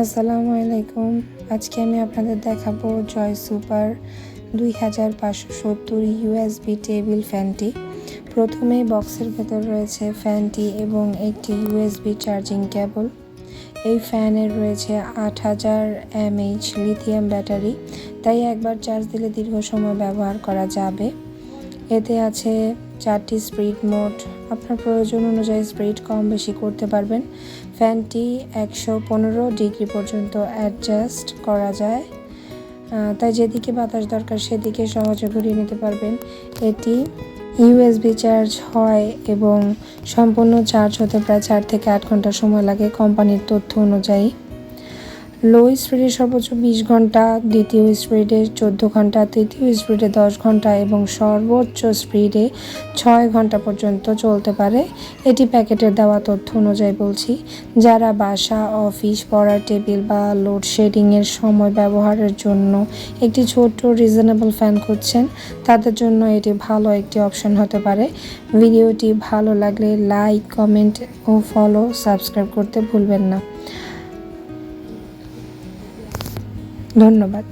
আসসালামু আলাইকুম। আজকে আমি আপনাদের দেখাবো JYSUPER 2570 USB টেবিল ফ্যানটি। প্রথমেই বক্সের ভেতর রয়েছে ফ্যানটি এবং একটি USB চার্জিং কেবল। এই ফ্যানের রয়েছে 8000 mAh লিথিয়াম ব্যাটারি, তাই একবার চার্জ দিলে দীর্ঘ সময় ব্যবহার করা যাবে। এতে আছে 4টি স্পিড মোড, আপনার প্রয়োজন অনুযায়ী স্পিড কম বেশি করতে পারবেন। ফ্যানটি 115 ডিগ্রি পর্যন্ত অ্যাডজাস্ট করা যায়, তাই যেদিকে বাতাস দরকার সেদিকে সহজে ঘুরিয়ে নিতে পারবেন। এটি USB চার্জ হয় এবং সম্পূর্ণ চার্জ হতে প্রায় 4 থেকে 8 ঘন্টা সময় লাগে কোম্পানির তথ্য অনুযায়ী। লো স্পিডে সর্বোচ্চ 20 ঘন্টা, দ্বিতীয় স্পিডে 14 ঘন্টা, তৃতীয় স্পিডে 10 ঘন্টা এবং সর্বোচ্চ স্পিডে 6 ঘন্টা পর্যন্ত চলতে পারে। এটি প্যাকেটের দেওয়া তথ্য অনুযায়ী বলছি। যারা বাসা, অফিস, পড়ার টেবিল বা লোডশেডিংয়ের সময় ব্যবহারের জন্য একটি ছোট্ট রিজনেবল ফ্যান খুঁজছেন, তাদের জন্য এটি ভালো একটি অপশন হতে পারে। ভিডিওটি ভালো লাগলে লাইক, কমেন্ট ও সাবস্ক্রাইব করতে ভুলবেন না। ধন্যবাদ।